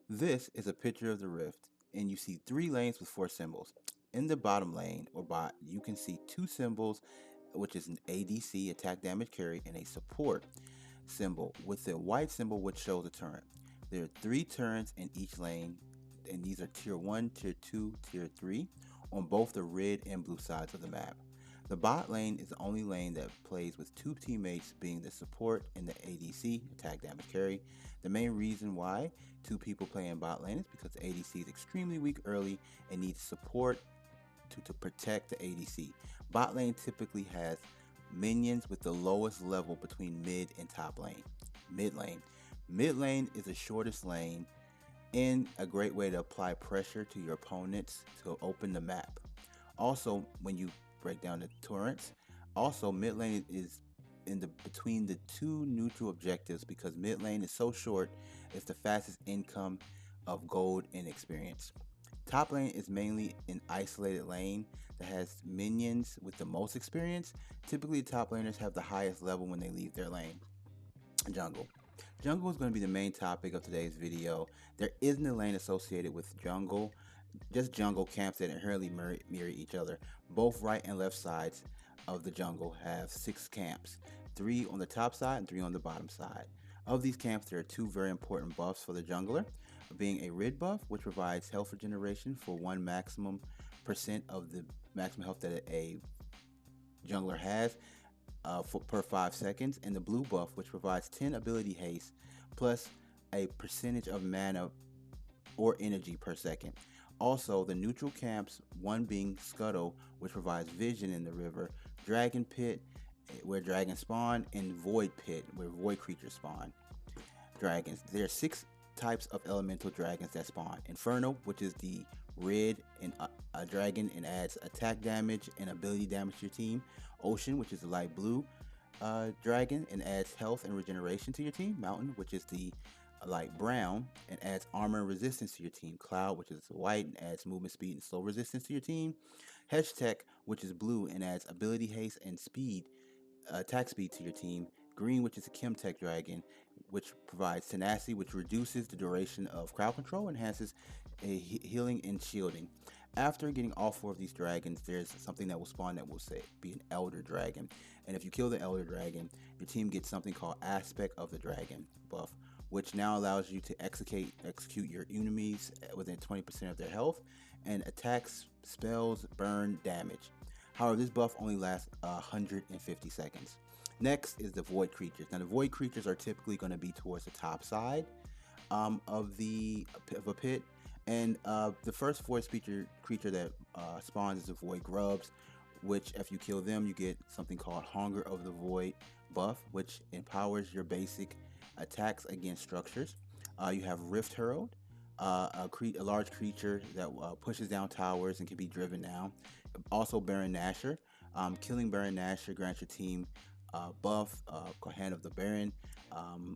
This is a picture of the rift, and you see three lanes with four symbols. In the bottom lane or bot, you can see two symbols, which is an ADC, attack damage carry, and a support symbol with the white symbol, which shows a turret. There are three turrets in each lane, and these are tier 1, tier 2, tier 3 on both the red and blue sides of the map. The bot lane is the only lane that plays with two teammates being the support and the ADC, attack damage carry. The main reason why two people play in bot lane is because the ADC is extremely weak early and needs support to protect the ADC. Bot lane typically has minions with the lowest level between mid and top lane. Mid lane. Mid lane is the shortest lane and a great way to apply pressure to your opponents to open the map. Also, when you break down the turrets, also mid lane is in the between the two neutral objectives because mid lane is so short, it's the fastest income of gold and experience. Top lane is mainly an isolated lane that has minions with the most experience. Typically, top laners have the highest level when they leave their lane. Jungle. Jungle is going to be the main topic of today's video. There isn't a lane associated with jungle, just jungle camps that inherently mirror each other. Both right and left sides of the jungle have 6 camps, 3 on the top side and 3 on the bottom side. Of these camps, there are 2 very important buffs for the jungler, being a red buff, which provides health regeneration for 1 maximum percent of the maximum health that a jungler has per 5 seconds, and the blue buff, which provides 10 ability haste plus a percentage of mana or energy per second. Also, the neutral camps, one being Scuttle, which provides vision in the river, Dragon Pit, where dragons spawn, and Void Pit, where void creatures spawn. Dragons. There are 6 types of elemental dragons that spawn. Inferno, which is the red and a dragon and adds attack damage and ability damage to your team. Ocean, which is the light blue dragon and adds health and regeneration to your team. Mountain, which is the light brown and adds armor and resistance to your team. Cloud, which is white and adds movement speed and slow resistance to your team. Hedgetech, which is blue and adds ability haste and speed, attack speed to your team. Green, which is a Chemtech dragon, which provides tenacity, which reduces the duration of crowd control, enhances healing and shielding. After getting all 4 of these dragons, there's something that will spawn that will say be an Elder Dragon. And if you kill the Elder Dragon, your team gets something called Aspect of the Dragon buff, which now allows you to execute your enemies within 20% of their health, and attacks, spells, burn, damage. However, this buff only lasts 150 seconds. Next is the Void Creatures. Now, the Void Creatures are typically going to be towards the top side of a pit, and the first Void creature that spawns is the Void Grubs, which if you kill them, you get something called Hunger of the Void buff, which empowers your basic attacks against structures. You have Rift Herald, a large creature that pushes down towers and can be driven down. Also, Baron Nashor. Killing Baron Nashor grants your team buff, Hand of the Baron,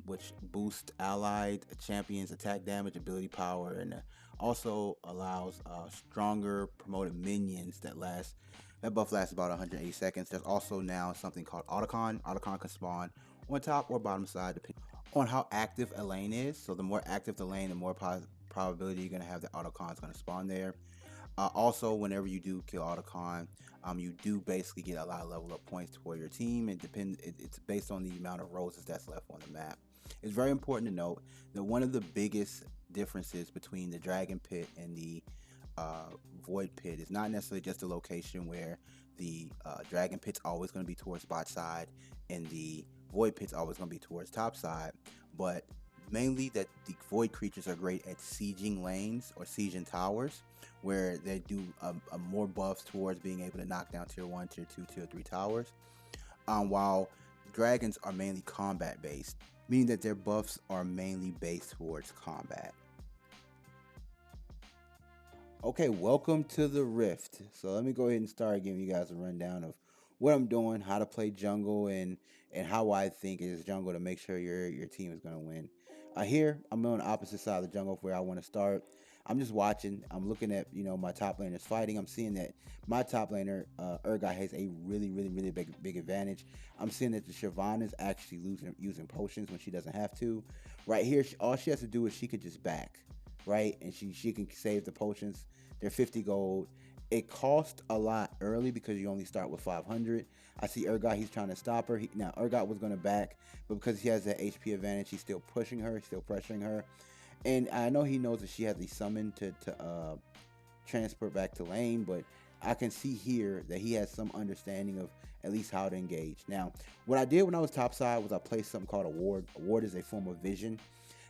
which boosts allied champions' attack damage, ability power, and also allows stronger promoted minions that last. That buff lasts about 180 seconds. There's also now something called Otacon. Otacon can spawn on top or bottom side depending on how active a lane is. So the more active the lane, the more probability you're going to have that Otacon is going to spawn there. Also, whenever you do kill Otacon, you do basically get a lot of level up points toward your team. It's based on the amount of roses that's left on the map. It's very important to note that one of the biggest differences between the Dragon Pit and the Void Pit is not necessarily just the location where the Dragon Pit's always going to be towards bot side and the Void Pit's always going to be towards top side, but mainly that the Void creatures are great at sieging lanes or sieging towers, where they do a more buffs towards being able to knock down tier 1, tier 2, tier 3 towers, while dragons are mainly combat based, meaning that their buffs are mainly based towards combat. Okay, welcome to the Rift. So let me go ahead and start giving you guys a rundown of what I'm doing, how to play jungle, and how I think is jungle to make sure your team is gonna win. Here I'm on the opposite side of the jungle where I want to start. I'm just watching. I'm looking at my top laners fighting. I'm seeing that my top laner Urgot has a really big advantage. I'm seeing that the Shyvana is actually using potions when she doesn't have to. Right here, all she has to do is she could just back. right? And she can save the potions. They're 50 gold. It costs a lot early because you only start with 500. I see Urgot, he's trying to stop her. Now, Urgot was going to back, but because he has that HP advantage, he's still pushing her, still pressuring her. And I know he knows that she has the summon to transport back to lane, but I can see here that he has some understanding of at least how to engage. Now, what I did when I was topside was I placed something called a ward. A ward is a form of vision.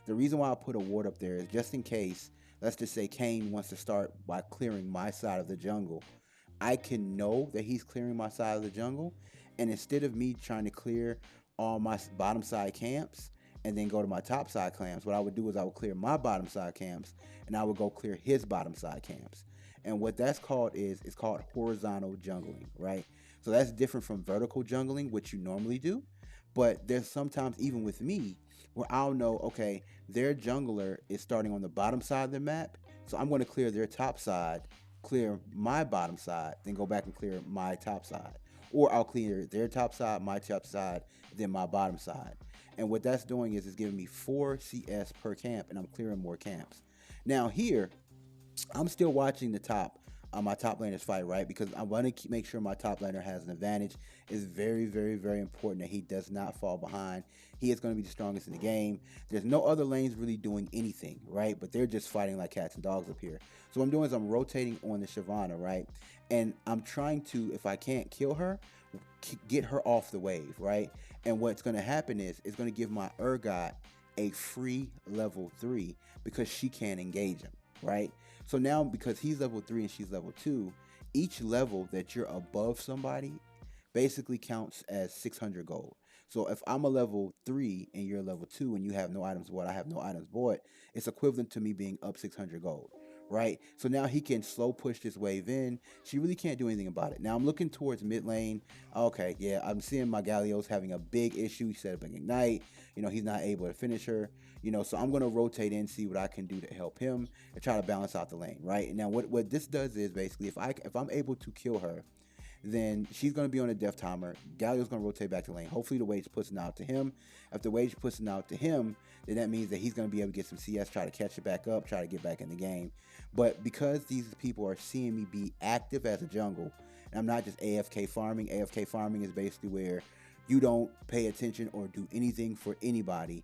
The reason why I put a ward up there is just in case, let's just say Kayn wants to start by clearing my side of the jungle. I can know that he's clearing my side of the jungle, and instead of me trying to clear all my bottom side camps and then go to my top side camps, what I would do is I would clear my bottom side camps and I would go clear his bottom side camps. And what that's called is it's called horizontal jungling, right? So that's different from vertical jungling, which you normally do. But there's sometimes even with me where I'll know, okay, their jungler is starting on the bottom side of the map, so I'm going to clear their top side, clear my bottom side, then go back and clear my top side. Or I'll clear their top side, my top side, then my bottom side. And what that's doing is it's giving me 4 CS per camp, and I'm clearing more camps. Now here, I'm still watching the top, my top laners fight, right? Because I want to make sure my top laner has an advantage. It's very, very, very important that he does not fall behind. He is going to be the strongest in the game. There's no other lanes really doing anything, right? But they're just fighting like cats and dogs up here. So what I'm doing is I'm rotating on the Shyvana, right? And I'm trying to, if I can't kill her, get her off the wave, right? And what's going to happen is it's going to give my Urgot a free level 3 because she can't engage him, right? So now because he's level 3 and she's level 2, each level that you're above somebody basically counts as 600 gold. So if I'm a level 3 and you're level 2 and you have no items bought, I have no items bought, it's equivalent to me being up 600 gold, right? So now he can slow push this wave in. She really can't do anything about it. Now I'm looking towards mid lane. Okay, yeah, I'm seeing my Galio's having a big issue. He set up an ignite. He's not able to finish her. So I'm going to rotate in, see what I can do to help him and try to balance out the lane, right? And now what this does is basically if I'm able to kill her, then she's going to be on a death timer. Galio's going to rotate back to lane. Hopefully the wage puts it out to him. If the wage puts it out to him, then that means that he's going to be able to get some CS, try to catch it back up, try to get back in the game. But because these people are seeing me be active as a jungle, and I'm not just AFK farming. AFK farming is basically where you don't pay attention or do anything for anybody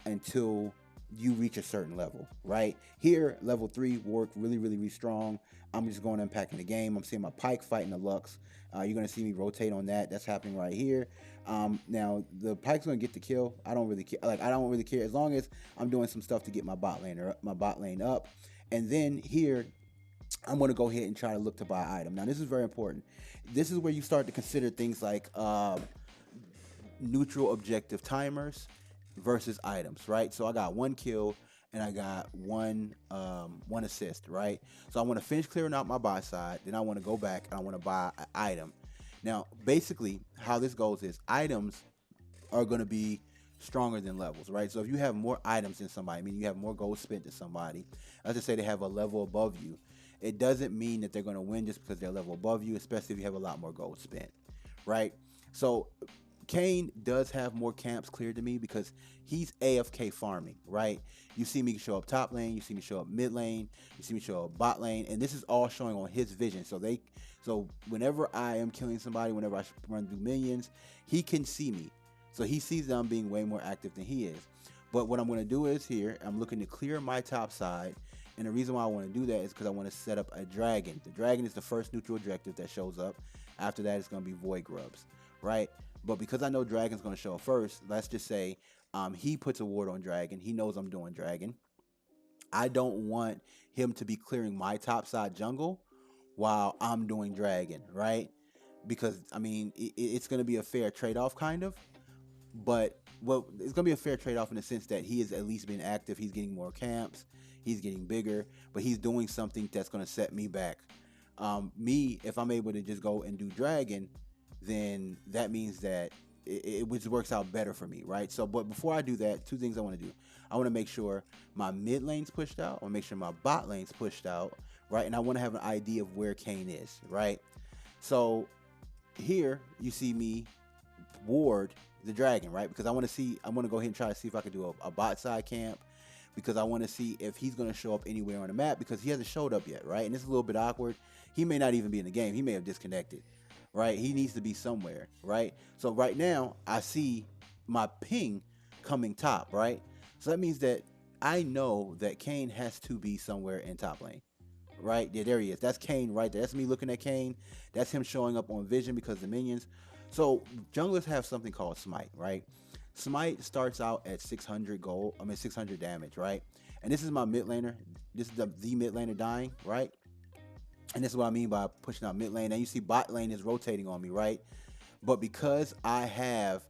until you reach a certain level, right? Here, level 3 work really, really, really strong. I'm just going and unpacking the game. I'm seeing my Pyke fighting the Lux. You're going to see me rotate on that. That's happening right here. Now, the Pyke's going to get the kill. I don't really care. I don't really care as long as I'm doing some stuff to get my bot lane up. And then here, I'm going to go ahead and try to look to buy item. Now, this is very important. This is where you start to consider things like neutral objective timers versus items, right? So I got 1 kill and I got one assist, right? So I want to finish clearing out my buy side, then I want to go back and I want to buy an item. Now, basically, how this goes is items are going to be stronger than levels, right? So if you have more items than somebody, meaning you have more gold spent than somebody, let's just say they have a level above you, it doesn't mean that they're going to win just because they're a level above you, especially if you have a lot more gold spent, right? So Kayn does have more camps cleared to me because he's AFK farming, right? You see me show up top lane, you see me show up mid lane, you see me show up bot lane, and this is all showing on his vision. So whenever I am killing somebody, whenever I run through minions, he can see me. So he sees that I'm being way more active than he is. But what I'm going to do is here, I'm looking to clear my top side. And the reason why I want to do that is because I want to set up a dragon. The dragon is the first neutral objective that shows up. After that, it's going to be void grubs, right? But because I know dragon's going to show up first, let's just say he puts a ward on dragon. He knows I'm doing dragon. I don't want him to be clearing my top side jungle while I'm doing dragon, right? Because, I mean, it's going to be a fair trade-off kind of. But it's going to be a fair trade-off in the sense that he has at least been active. He's getting more camps. He's getting bigger. But he's doing something that's going to set me back. If I'm able to just go and do dragon, then that means that it which works out better for me, right? So, but before I do that, 2 things I want to do. I want to make sure my mid lane's pushed out. I want to make sure my bot lane's pushed out, right? And I want to have an idea of where Kayn is, right? So here you see me ward the dragon, right? Because I want to go ahead and try to see if I can do a bot side camp. because I want to see if he's going to show up anywhere on the map because he hasn't showed up yet, right? And it's a little bit awkward. He may not even be in the game. He may have disconnected, right? He needs to be somewhere, right? So right now I see my ping coming top, right? So that means that I know that Kane has to be somewhere in top lane, right? Yeah, there he is. That's Kane right there. That's me looking at Kane. That's him showing up on vision because of the minions. So junglers have something called smite, right? Smite starts out at 600 gold. I mean 600 damage, right? And this is my mid laner. This is the mid laner dying, right? And this is what I mean by pushing out mid lane. And you see bot lane is rotating on me, right? But because I have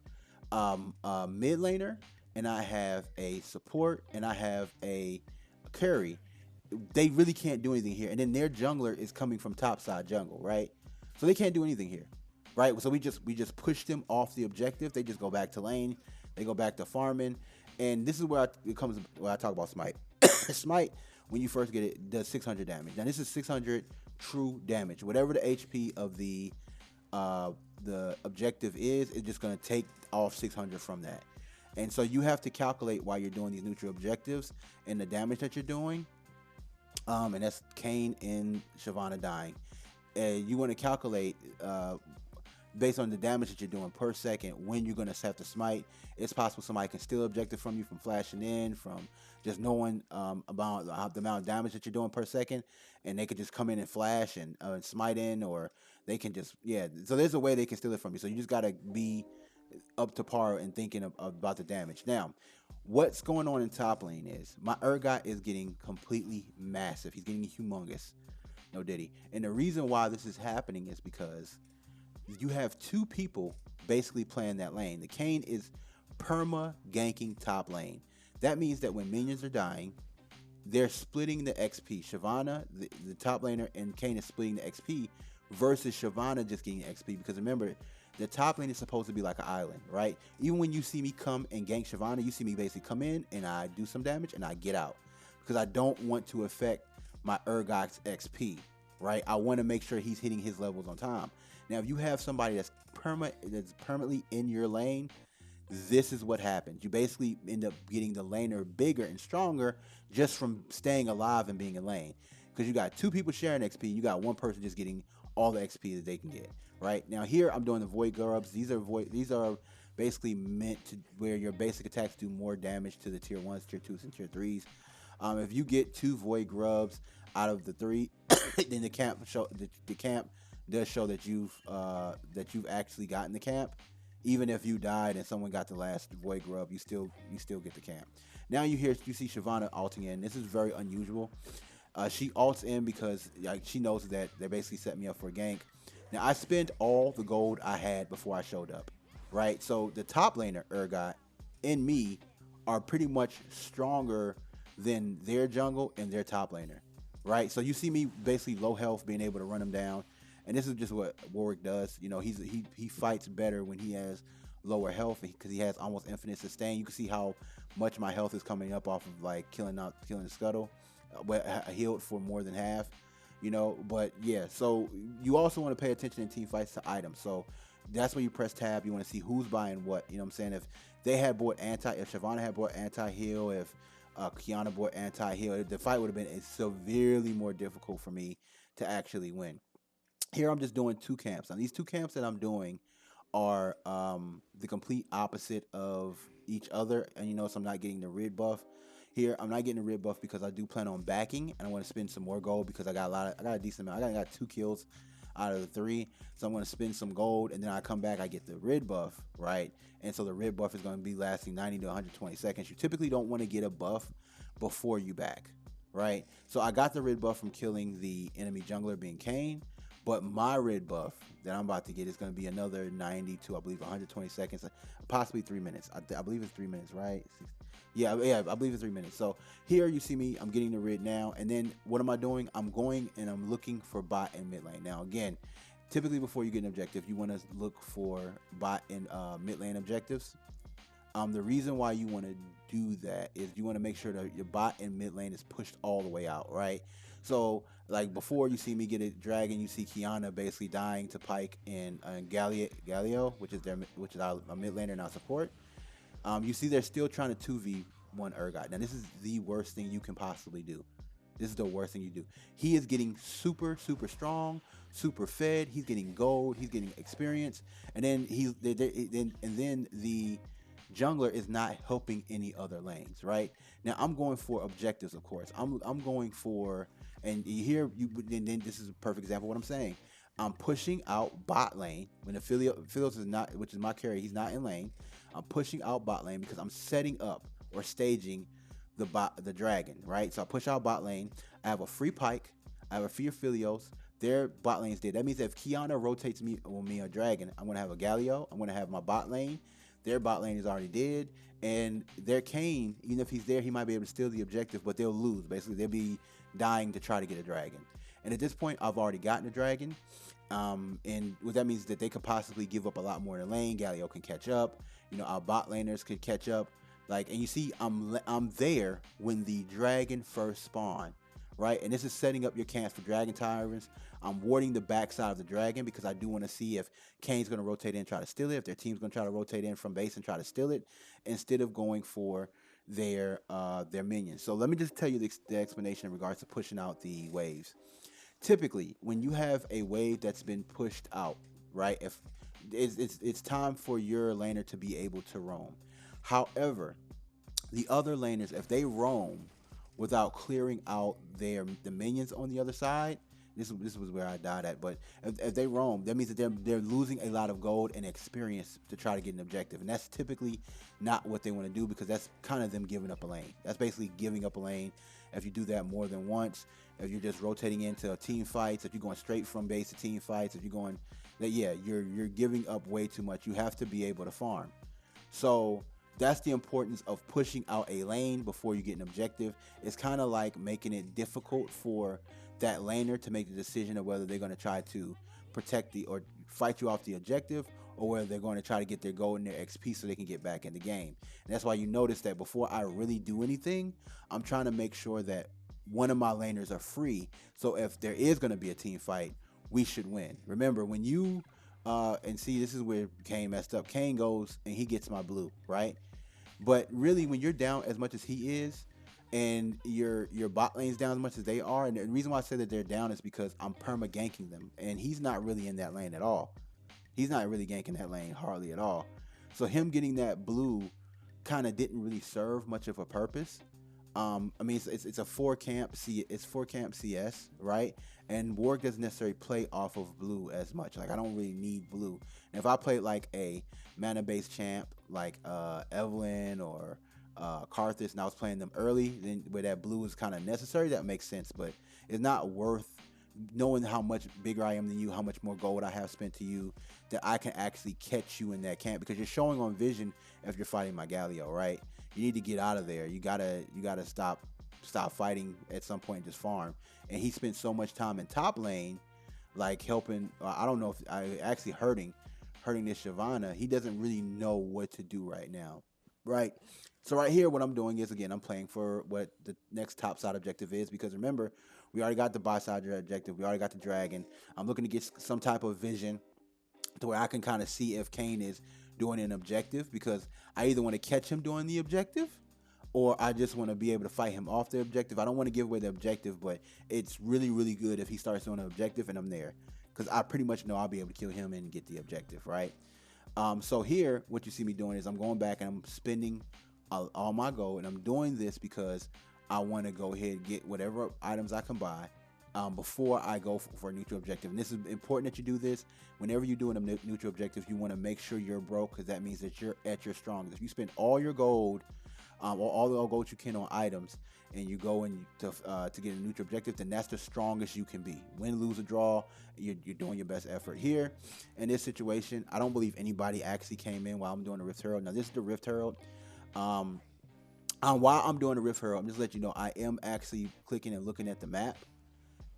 a mid laner and I have a support and I have a carry, they really can't do anything here. And then their jungler is coming from top side jungle, right? So they can't do anything here, right? So we just push them off the objective. They just go back to lane. They go back to farming, and this is where it comes where I talk about smite. Smite, when you first get it, does 600 damage. Now this is 600 true damage. Whatever the HP of the objective is, it's just going to take off 600 from that. And so you have to calculate while you're doing these neutral objectives and the damage that you're doing. And that's Kane and Shyvana dying. And you want to calculate based on the damage that you're doing per second when you're going to have to smite. It's possible somebody can steal objective from you from flashing in, from just knowing about the amount of damage that you're doing per second, and they could just come in and flash and smite in, or they can just, yeah. So there's a way they can steal it from you. So you just got to be up to par and thinking about the damage. Now, what's going on in top lane is my Urgot is getting completely massive. He's getting humongous. No diddy. And the reason why this is happening is because you have two people basically playing that lane. The Kane is perma ganking top lane. That means that when minions are dying, they're splitting the XP. Shyvana, the top laner, and Kane is splitting the XP versus Shyvana just getting XP. Because remember, the top lane is supposed to be like an island, right? Even when you see me come and gank Shyvana, you see me basically come in and I do some damage and I get out. Because I don't want to affect my Urgot's XP, right? I want to make sure he's hitting his levels on time. Now, if you have somebody that's permanently in your lane, this is what happens. You basically end up getting the laner bigger and stronger just from staying alive and being in lane. Because you got two people sharing XP, you got one person just getting all the XP that they can get. Right now, here I'm doing the void grubs. These are basically meant to where your basic attacks do more damage to the tier 1s, tier 2s, and tier 3s. If you get 2 void grubs out of the 3, then the camp does show that you've actually gotten the camp. Even if you died and someone got the last void grub, you still get the camp. Now you see Shyvana ulting in. This is very unusual. She ults in because she knows that they basically set me up for a gank. Now I spent all the gold I had before I showed up, right? So the top laner Urgot and me are pretty much stronger than their jungle and their top laner, right? So you see me basically low health being able to run them down. And this is just what Warwick does. You know, he fights better when he has lower health because he has almost infinite sustain. You can see how much my health is coming up off of like killing the scuttle, I healed for more than half. You know, but yeah. So you also want to pay attention in team fights to items. So that's when you press tab. You want to see who's buying what. You know what I'm saying? If they had bought if Shyvana had bought anti-heal, if Qiyana bought anti-heal, the fight would have been severely more difficult for me to actually win. Here I'm just doing 2 camps. Now these 2 camps that I'm doing are the complete opposite of each other, and you notice I'm not getting the red buff. Here I'm not getting the red buff because I do plan on backing, and I want to spend some more gold because I got a decent amount. I got 2 kills out of the 3, so I'm going to spend some gold, and then I come back, I get the red buff, right? And so the red buff is going to be lasting 90 to 120 seconds. You typically don't want to get a buff before you back, right? So I got the red buff from killing the enemy jungler being Kane. But my red buff that I'm about to get is going to be another 90 to, I believe, 120 seconds, possibly 3 minutes. I believe it's 3 minutes, right? Yeah, I believe it's 3 minutes. So here you see me, I'm getting the red now. And then what am I doing? I'm going and I'm looking for bot and mid lane. Now, again, typically before you get an objective, you want to look for bot and mid lane objectives. The reason why you want to do that is you want to make sure that your bot and mid lane is pushed all the way out, right? So, like before you see me get a dragon, you see Qiyana basically dying to Pyke and Galio, which is our mid laner and our support. You see they're still trying to 2v one Urgot. Now this is the worst thing you can possibly do. This is the worst thing you do. He is getting super, super strong, super fed. He's getting gold. He's getting experience, and then then the jungler is not helping any other lanes. Right now, I'm going for objectives. Of course, I'm going for, and you hear you. And then this is a perfect example of what I'm saying. I'm pushing out bot lane when Philios is not, which is my carry. He's not in lane. I'm pushing out bot lane because I'm setting up or staging the dragon, right? So I push out bot lane. I have a free Pike. I have a free Philios. Their bot lane's dead. That means if Kiana rotates me on me a dragon, I'm gonna have a Galio. I'm gonna have my bot lane. Their bot lane is already dead, and their Kayn, even if he's there, he might be able to steal the objective, but they'll lose. Basically, they'll be dying to try to get a dragon. And at this point, I've already gotten a dragon. And what that means is that they could possibly give up a lot more in the lane. Galio can catch up. Our bot laners could catch up. And you see, I'm there when the dragon first spawned, right? And this is setting up your camps for dragon tyrants. I'm warding the backside of the dragon because I do want to see if Kane's going to rotate in and try to steal it, if their team's going to try to rotate in from base and try to steal it, instead of going for their minions. So let me just tell you the explanation in regards to pushing out the waves. Typically, when you have a wave that's been pushed out, right? If it's time for your laner to be able to roam. However, the other laners, if they roam without clearing out the minions on the other side, this was where I died at. But if they roam, that means that they're losing a lot of gold and experience to try to get an objective, and that's typically not what they want to do because that's kind of them giving up a lane. That's basically giving up a lane. If you do that more than once, if you're just rotating into team fights, if you're going straight from base to team fights, if you're going, you're giving up way too much. You have to be able to farm. So that's the importance of pushing out a lane before you get an objective. It's kind of like making it difficult for that laner to make the decision of whether they're going to try to protect or fight you off the objective, or whether they're going to try to get their gold and their XP so they can get back in the game. And that's why you notice that before I really do anything, I'm trying to make sure that one of my laners are free. So if there is going to be a team fight, we should win. Remember, when you and see, this is where Kayn messed up. Kayn goes and he gets my blue, right? But really, when you're down as much as he is, and your bot lane's down as much as they are, and the reason why I say that they're down is because I'm perma ganking them, and he's not really in that lane at all. He's not really ganking that lane hardly at all. So him getting that blue kind of didn't really serve much of a purpose. I mean, it's a 4-camp CS, right? And Warwick doesn't necessarily play off of blue as much. Like, I don't really need blue. And if I played like a mana-based champ like Evelynn or Karthus, and I was playing them early, then where that blue is kind of necessary, that makes sense. But it's not worth knowing how much bigger I am than you, how much more gold I have spent to you, that I can actually catch you in that camp, because you're showing on vision if you're fighting my Galio, right? You need to get out of there. You gotta stop fighting at some point and just farm. And he spent so much time in top lane, like helping. I don't know if I actually hurting this Shyvana. He doesn't really know what to do right now, right? So right here, what I'm doing is, again, I'm playing for what the next top side objective is, because remember, we already got the buy side objective. We already got the dragon. I'm looking to get some type of vision to where I can kind of see if Kayn is doing an objective, because I either want to catch him doing the objective, or I just want to be able to fight him off the objective. I don't want to give away the objective, but it's really, really good if he starts doing an objective and I'm there, because I pretty much know I'll be able to kill him and get the objective, right? So here, what you see me doing is I'm going back and I'm spending all my gold, and I'm doing this because I want to go ahead and get whatever items I can buy before I go for a neutral objective. And this is important that you do this. Whenever you're doing a neutral objective, you want to make sure you're broke, because that means that you're at your strongest. If you spend all your gold, or all the gold you can on items, and you go in to get a neutral objective, then that's the strongest you can be. Win, lose, or draw, you're doing your best effort. Here, in this situation, I don't believe anybody actually came in while I'm doing the Rift Herald. Now, this is the Rift Herald. While I'm doing the Rift Herald, I'm just letting you know I am actually clicking and looking at the map.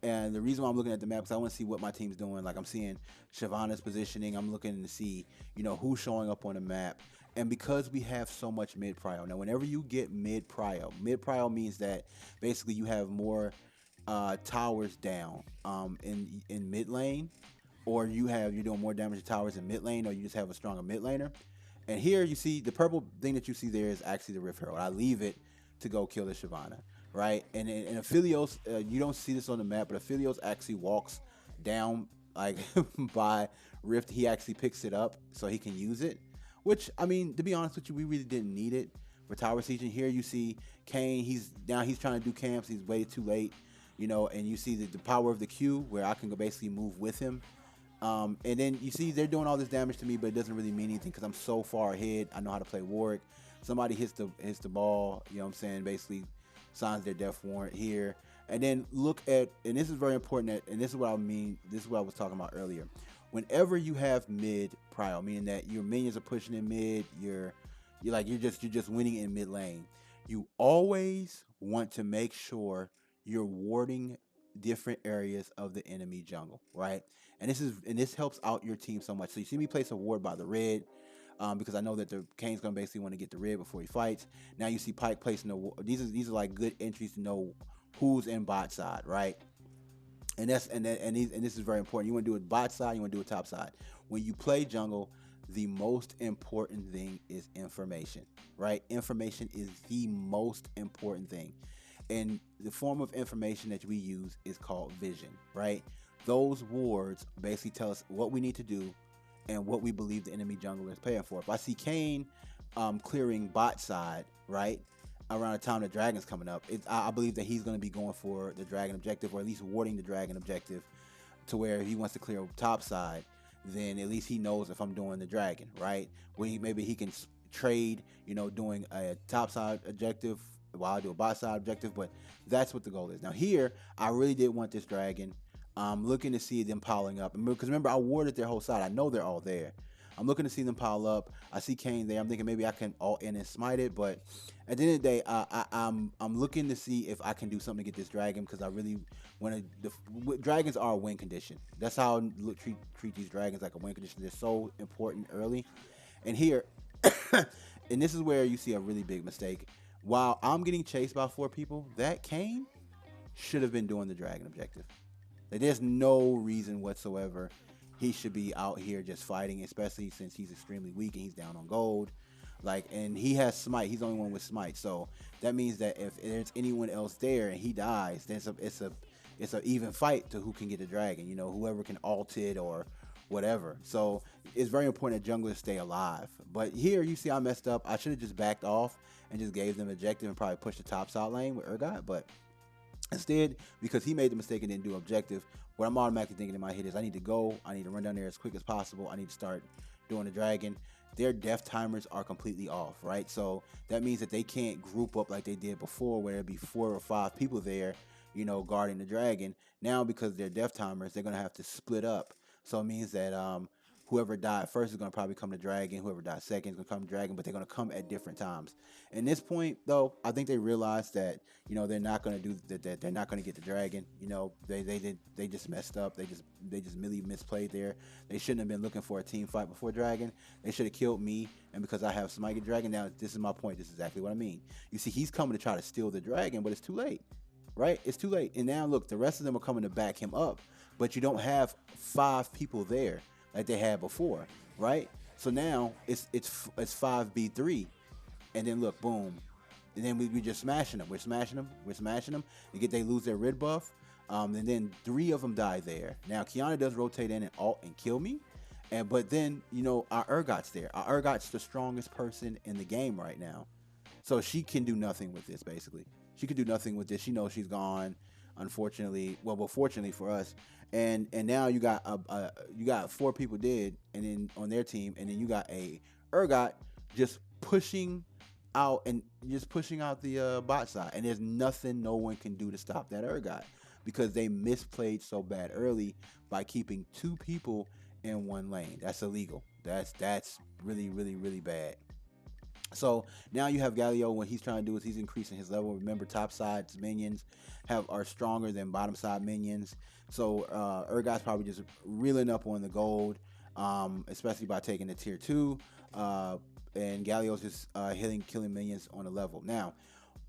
And the reason why I'm looking at the map is I want to see what my team's doing. Like, I'm seeing Shyvana's positioning. I'm looking to see, who's showing up on the map. And because we have so much mid-prio. Now, whenever you get mid-prio means that basically you have more towers down in mid lane, or you're doing more damage to towers in mid lane, or you just have a stronger mid laner. And here you see the purple thing that you see there is actually the Rift Herald. I leave it to go kill the Shyvana, right? And Aphelios, you don't see this on the map, but Aphelios actually walks down like by Rift. He actually picks it up so he can use it. Which I mean, to be honest with you, we really didn't need it for Tower Siege. And here you see Kane. He's trying to do camps. He's waited too late, and you see the power of the Q where I can go basically move with him. And then you see they're doing all this damage to me, but it doesn't really mean anything because I'm so far ahead. I know how to play Warwick. Somebody hits the ball, you know what I'm saying? Basically signs their death warrant here. And then look at, and this is very important, and this is what I mean, this is what I was talking about earlier. Whenever you have mid prio, meaning that your minions are pushing in mid, you're just winning in mid lane. You always want to make sure you're warding different areas of the enemy jungle, right? And this helps out your team so much. So you see me place a ward by the red, because I know that the Kane's gonna basically want to get the red before he fights. Now you see Pyke placing these are like good entries to know who's in bot side, right? And this is very important. You want to do it bot side, you want to do it top side. When you play jungle, the most important thing is information, right? Information is the most important thing. And the form of information that we use is called vision, right? Those wards basically tell us what we need to do and what we believe the enemy jungler is paying for. If I see Kane clearing bot side, right, around the time the dragon's coming up, I believe that he's going to be going for the dragon objective, or at least warding the dragon objective, to where he wants to clear top side. Then at least he knows if I'm doing the dragon, right? Maybe he can trade, doing a top side objective while I do a bot side objective. But that's what the goal is. Now here, I really did want this dragon. I'm looking to see them piling up, because remember, I warded their whole side. I know they're all there. I'm looking to see them pile up. I see Kane there. I'm thinking maybe I can alt in and smite it, but at the end of the day, I'm looking to see if I can do something to get this dragon, because I really want to. Dragons are a win condition. That's how I treat these dragons, like a win condition. They're so important early, and here, and this is where you see a really big mistake. While I'm getting chased by 4 people, that Kane should have been doing the dragon objective. Like, there's no reason whatsoever he should be out here just fighting, especially since he's extremely weak and he's down on gold. And he has smite. He's the only one with smite. So that means that if there's anyone else there and he dies, then it's an even fight to who can get the dragon. Whoever can alt it or whatever. So it's very important that junglers stay alive. But here you see I messed up. I should have just backed off and just gave them objective and probably pushed the top side lane with Urgot. But instead, because he made the mistake and didn't do objective, what I'm automatically thinking in my head is I need to run down there as quick as possible. I need to start doing the dragon. Their death timers are completely off, right? So that means that they can't group up like they did before, where there'd be 4 or 5 people there, guarding the dragon. Now, because they're death timers, they're going to have to split up. So it means that whoever died first is going to probably come to dragon. Whoever died second is going to come to dragon, but they're going to come at different times. And this point, though, I think they realized that, they're not going to do that. They're not going to get the dragon. They just messed up. They just really misplayed there. They shouldn't have been looking for a team fight before dragon. They should have killed me. And because I have Smite Dragon, now this is my point. This is exactly what I mean. You see, he's coming to try to steal the dragon, but it's too late, right? It's too late. And now look, the rest of them are coming to back him up, but you don't have 5 people there like they had before, right? So now it's 5v3, and then look, boom, and then we just smashing them. We're smashing them. They lose their red buff, and then 3 of them die there. Now Qiyana does rotate in and alt and kill me, but then our Urgot's there. Our Urgot's the strongest person in the game right now, so she can do nothing with this. Basically, she can do nothing with this. She knows she's gone. Unfortunately, fortunately for us, and now you got 4 people dead, and then on their team, and then you got a Urgot just pushing out the bot side, and there's nothing no one can do to stop that Urgot, because they misplayed so bad early by keeping 2 people in 1 lane. That's illegal. That's really, really, really bad. So now you have Galio. What he's trying to do is he's increasing his level. Remember, top side's minions are stronger than bottom side minions. So Urgot's probably just reeling up on the gold, especially by taking the tier 2. And Galio's just killing minions on the level. Now,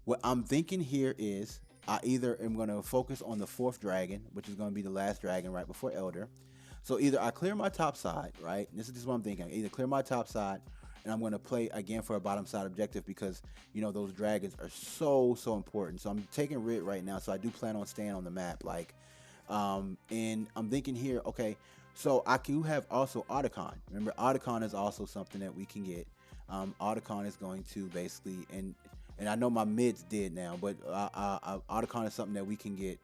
what I'm thinking here is I either am going to focus on the 4th dragon, which is going to be the last dragon right before Elder. So either I clear my top side, right? This is just what I'm thinking. Either clear my top side, and I'm going to play again for a bottom side objective because those dragons are so important. So I'm taking Rit right now. So I do plan on staying on the map. And I'm thinking here, okay, so I do have also Otacon. Remember, Otacon is also something that we can get. Otacon is going to basically, and I know my mids did now, but Otacon is something that we can get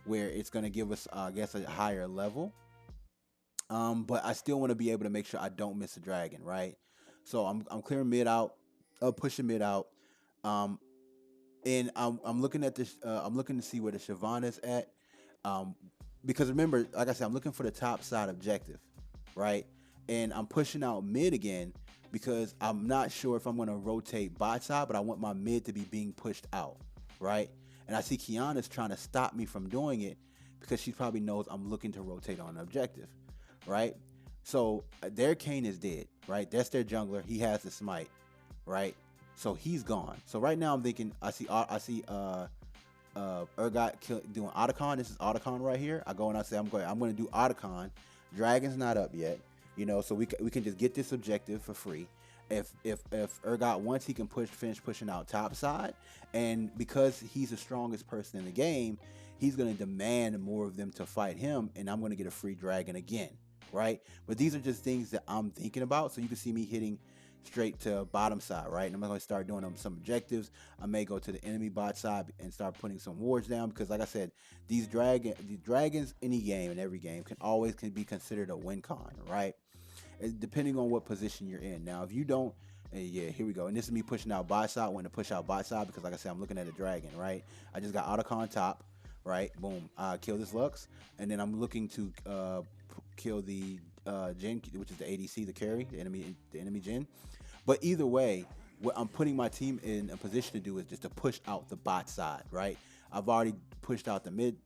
where it's going to give us, I guess, a higher level. But I still want to be able to make sure I don't miss a dragon, right? So I'm clearing mid out, pushing mid out, um, and I'm looking at this. I'm looking to see where the Shyvana is at, um, because remember, like I said, I'm looking for the top side objective, right? And I'm pushing out mid again because I'm not sure if I'm going to rotate bot side, but I want my mid to be being pushed out, right? And I see Kiana's trying to stop me from doing it because she probably knows I'm looking to rotate on an objective, right? So their Kayn is dead, right? That's their jungler. He has the smite, right? So he's gone. So right now I'm thinking Urgot doing Otacon. This is Otacon right here. I go and I say I'm going to do Otacon. Dragon's not up yet, so we can just get this objective for free. If Urgot wants, he can finish pushing out top side, and because he's the strongest person in the game, he's going to demand more of them to fight him, and I'm going to get a free dragon again, right? But these are just things that I'm thinking about. So you can see me hitting straight to bottom side, right? And I'm going to start doing some objectives. I may go to the enemy bot side and start putting some wards down because, like I said, these dragons, any game and every game can be considered a win con, right? Depending on what position you're in. Now, if you don't, yeah, here we go. And this is me pushing out bot side. When to push out bot side because, like I said, I'm looking at a dragon, right? I just got Otacon top, right? Boom. Kill this Lux, and then I'm looking to kill the Jhin, which is the ADC, the carry, the enemy Jhin. But either way, what I'm putting my team in a position to do is just to push out the bot side, right? I've already pushed out the mid.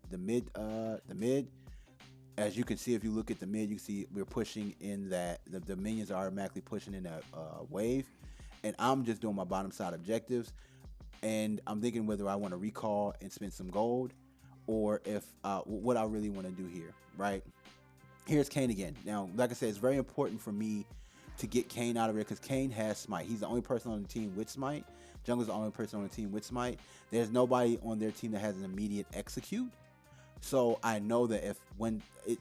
As you can see, if you look at the mid, you see we're pushing in that the minions are automatically pushing in that wave, and I'm just doing my bottom side objectives. And I'm thinking whether I want to recall and spend some gold, or if what I really want to do here, right? Here's Kayn again. Now, like I said, it's very important for me to get Kayn out of there because Kayn has smite. He's the only person on the team with smite. Jungler's the only person on the team with smite. There's nobody on their team that has an immediate execute. So I know that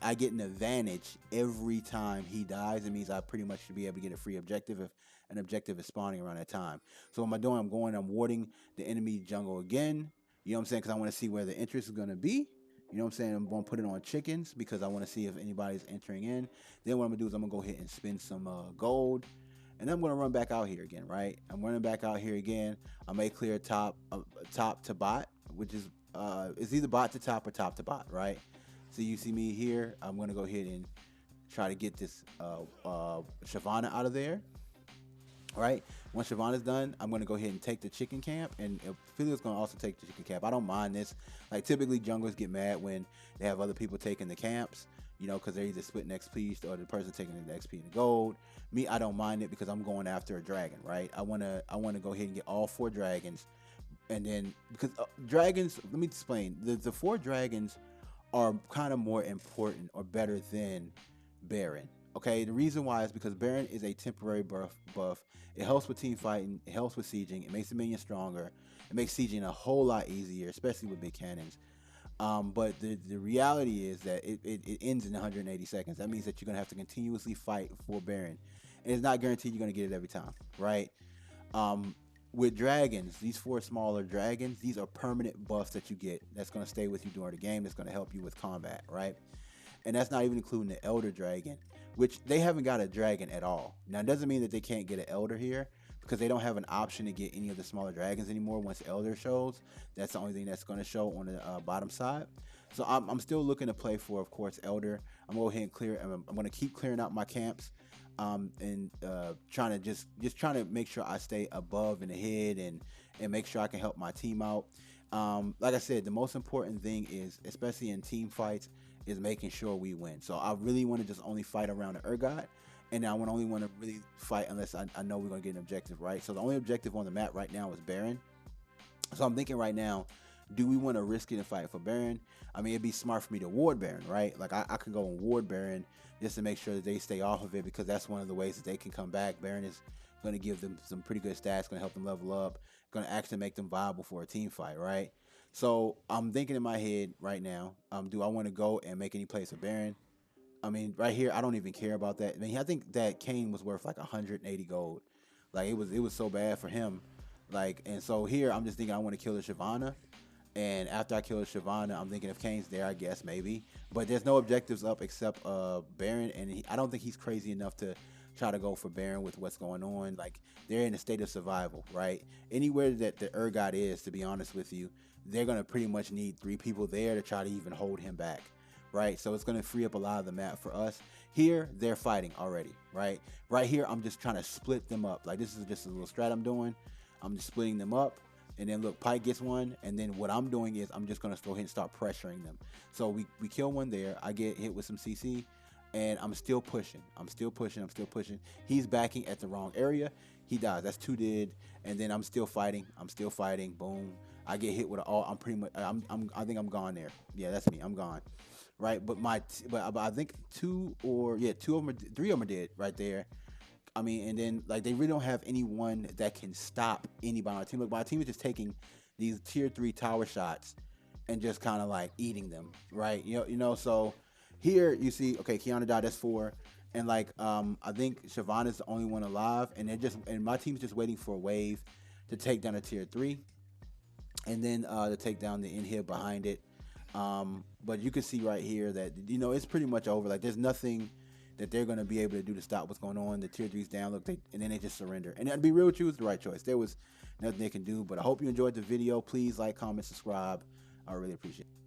I get an advantage every time he dies, it means I pretty much should be able to get a free objective if an objective is spawning around that time. So what am I doing? I'm warding the enemy jungle again. You know what I'm saying? Because I want to see where the interest is going to be. You know what I'm saying? I'm going to put it on chickens because I want to see if anybody's entering in. Then what I'm going to do is I'm going to go ahead and spend some gold. And then I'm going to run back out here again, right? I'm running back out here again. I may clear top to bot, which is it's either bot to top or top to bot, right? So you see me here. I'm going to go ahead and try to get this Shyvana out of there. All right, once Shyvana's done, I'm going to go ahead and take the chicken camp, and Philio's going to also take the chicken camp. I don't mind this. Like, typically, junglers get mad when they have other people taking the camps, because they're either splitting XP or the person taking the XP and the gold. Me, I don't mind it because I'm going after a dragon, right? I want to go ahead and get all 4 dragons, and then, because dragons, let me explain. The 4 dragons are kind of more important or better than Baron. Okay, the reason why is because Baron is a temporary buff. It helps with team fighting. It helps with sieging. It makes the minion stronger. It makes sieging a whole lot easier, especially with big cannons. But the reality is that it ends in 180 seconds. That means that you're going to have to continuously fight for Baron. And it's not guaranteed you're going to get it every time, right? With dragons, these 4 smaller dragons, these are permanent buffs that you get that's going to stay with you during the game. That's going to help you with combat, right? And that's not even including the Elder Dragon, which they haven't got a dragon at all. Now, it doesn't mean that they can't get an Elder here because they don't have an option to get any of the smaller dragons anymore once Elder shows. That's the only thing that's going to show on the bottom side. So I'm still looking to play for, of course, Elder. I'm going to go ahead and clear. I'm going to keep clearing out my camps and trying to make sure I stay above and ahead and make sure I can help my team out. Like I said, the most important thing is, especially in team fights, is making sure we win. So I really want to just only fight around the Urgot, and I only want to really fight unless I know we're going to get an objective, right? So the only objective on the map right now is Baron. So I'm thinking right now, do we want to risk it and fight for Baron? I mean, it'd be smart for me to ward Baron, right? Like, I can go and ward Baron just to make sure that they stay off of it because that's one of the ways that they can come back. Baron is going to give them some pretty good stats, going to help them level up, going to actually make them viable for a team fight, right? So I'm thinking in my head right now, do I want to go and make any plays for Baron? I mean, right here, I don't even care about that. I mean, I think that Kane was worth like 180 gold. Like it was so bad for him. Like, and so here I'm just thinking I want to kill the Shyvana. And after I kill the Shyvana, I'm thinking if Kane's there, I guess maybe. But there's no objectives up except Baron, and I don't think he's crazy enough to try to go for Baron with what's going on. Like they're in a state of survival, right? Anywhere that the Urgot is, to be honest with you, they're gonna pretty much need 3 people there to try to even hold him back, right? So it's gonna free up a lot of the map for us. Here, they're fighting already, right? Right here, I'm just trying to split them up. Like this is just a little strat I'm doing. I'm just splitting them up. And then look, Pyke gets one, and then what I'm doing is I'm just gonna go ahead and start pressuring them. So we kill one there. I get hit with some CC, and I'm still pushing. I'm still pushing. He's backing at the wrong area. He dies. That's 2 dead, and then I'm still fighting. Boom. I get hit with an all. I'm pretty much. I think I'm gone there. Yeah, that's me. I'm gone. Right, but I think 2 of them, 3 of them are dead right there. I mean, and then like they really don't have anyone that can stop anybody on our team. Look, my team is just taking these tier 3 tower shots and just kind of like eating them, right? So here you see, okay, Kiana died, that's 4. And like I think Shyvana is the only one alive, and my team's just waiting for a wave to take down a tier 3, and then to take down the inhib behind it. But you can see right here that it's pretty much over. Like there's nothing that they're going to be able to do to stop what's going on. The tier 3's down, look, and then they just surrender. And to be real with you, it's the right choice. There was nothing they can do, but I hope you enjoyed the video. Please like, comment, subscribe. I really appreciate it.